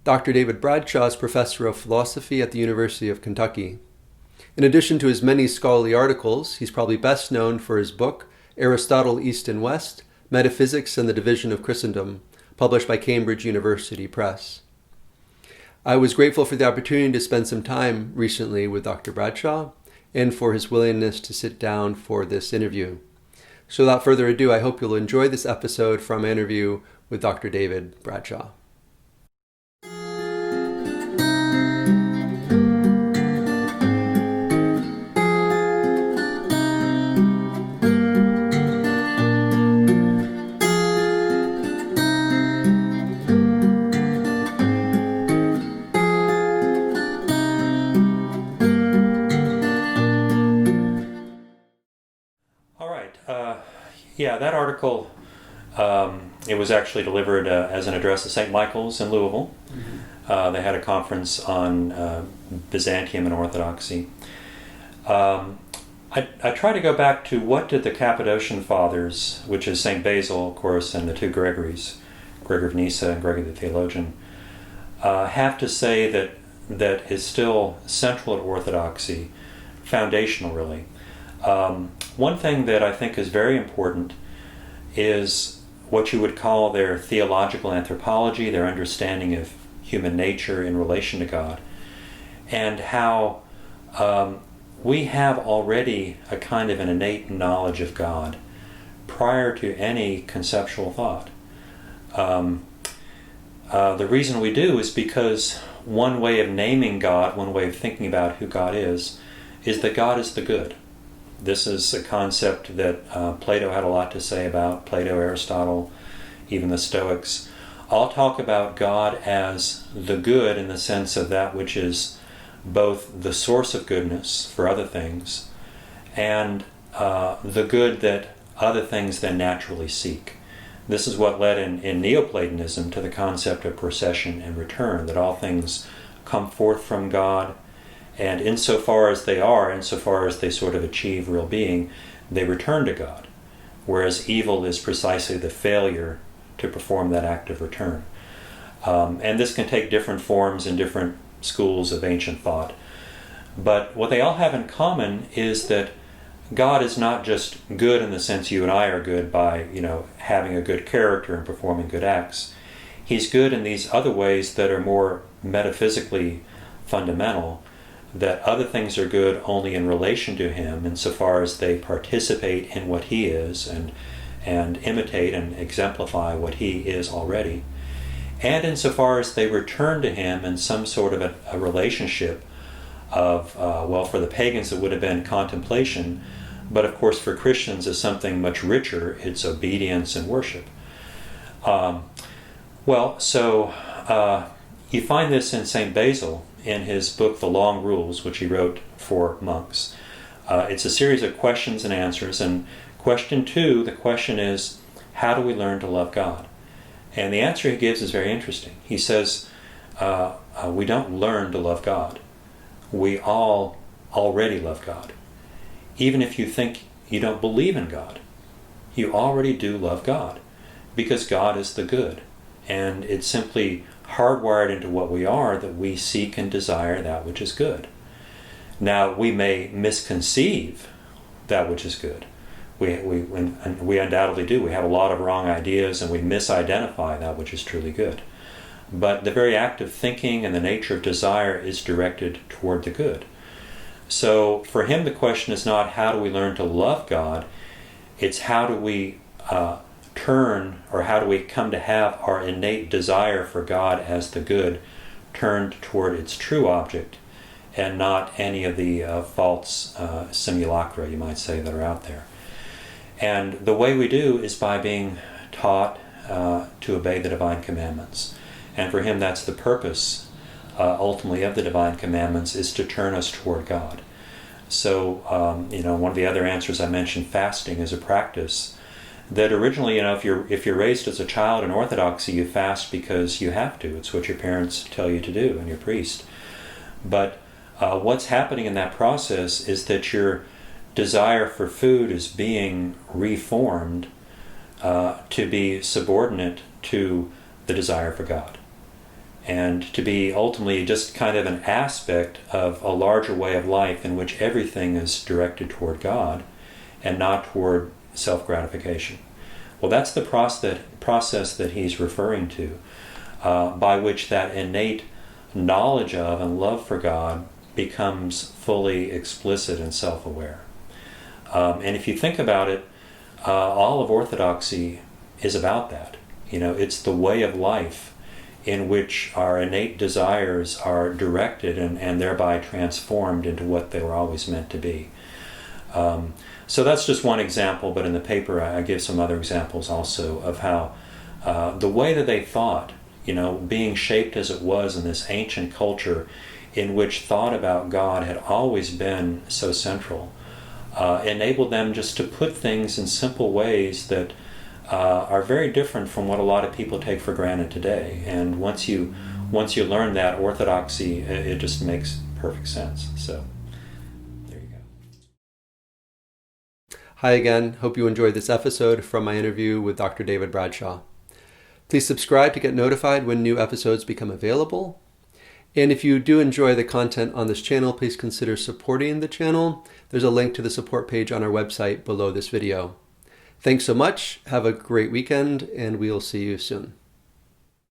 Dr. David Bradshaw is professor of philosophy at the University of Kentucky. In addition to his many scholarly articles, he's probably best known for his book, Aristotle, East and West, Metaphysics and the Division of Christendom, published by Cambridge University Press. I was grateful for the opportunity to spend some time recently with Dr. Bradshaw and for his willingness to sit down for this interview. So without further ado, I hope you'll enjoy this episode from my interview with Dr. David Bradshaw. That article, it was actually delivered as an address to St. Michael's in Louisville. Mm-hmm. They had a conference on Byzantium and Orthodoxy. I try to go back to what did the Cappadocian Fathers, which is St. Basil, of course, and the two Gregories, Gregor of Nyssa and Gregory the Theologian, have to say that is still central at Orthodoxy, foundational really. One thing that I think is very important is what you would call their theological anthropology, their understanding of human nature in relation to God, and how we have already a kind of an innate knowledge of God prior to any conceptual thought. The reason we do is because one way of naming God, one way of thinking about who God is that God is the good. This is a concept that Plato had a lot to say about. Plato, Aristotle, even the Stoics, all talk about God as the good in the sense of that which is both the source of goodness for other things and the good that other things then naturally seek. This is what led in Neoplatonism to the concept of procession and return, that all things come forth from God, and insofar as they are, insofar as they sort of achieve real being, they return to God. Whereas evil is precisely the failure to perform that act of return. And this can take different forms in different schools of ancient thought. But what they all have in common is that God is not just good in the sense you and I are good by, having a good character and performing good acts. He's good in these other ways that are more metaphysically fundamental, that other things are good only in relation to him insofar as they participate in what he is and imitate and exemplify what he is already, and insofar as they return to him in some sort of a relationship of, for the pagans it would have been contemplation, but of course for Christians is something much richer, it's obedience and worship. You find this in St. Basil, in his book, The Long Rules, which he wrote for monks. It's a series of questions and answers, and question 2, the question is, how do we learn to love God? And the answer he gives is very interesting. He says, we don't learn to love God. We all already love God. Even if you think you don't believe in God, you already do love God, because God is the good. And it's simply hardwired into what we are that we seek and desire that which is good. Now, we may misconceive that which is good. We undoubtedly do. We have a lot of wrong ideas and we misidentify that which is truly good. But the very act of thinking and the nature of desire is directed toward the good. So for him the question is not how do we learn to love God, it's how do we turn, or how do we come to have our innate desire for God as the good turned toward its true object and not any of the false simulacra, you might say, that are out there. And the way we do is by being taught to obey the divine commandments. And for him that's the purpose ultimately of the divine commandments, is to turn us toward God. So one of the other answers I mentioned, fasting is a practice that originally, if you're raised as a child in Orthodoxy, you fast because you have to. It's what your parents tell you to do and your priest. But what's happening in that process is that your desire for food is being reformed to be subordinate to the desire for God. and to be ultimately just kind of an aspect of a larger way of life in which everything is directed toward God and not toward self-gratification. Well, that's the process that he's referring to, by which that innate knowledge of and love for God becomes fully explicit and self-aware. And if you think about it, all of Orthodoxy is about that. It's the way of life in which our innate desires are directed and thereby transformed into what they were always meant to be. So that's just one example, but in the paper I give some other examples also of how the way that they thought, being shaped as it was in this ancient culture in which thought about God had always been so central, enabled them just to put things in simple ways that are very different from what a lot of people take for granted today. And once you learn that orthodoxy, it just makes perfect sense. So there you go. Hi again. Hope you enjoyed this episode from my interview with Dr. David Bradshaw. Please subscribe to get notified when new episodes become available. And if you do enjoy the content on this channel, please consider supporting the channel. There's a link to the support page on our website below this video. Thanks so much. Have a great weekend, and we'll see you soon.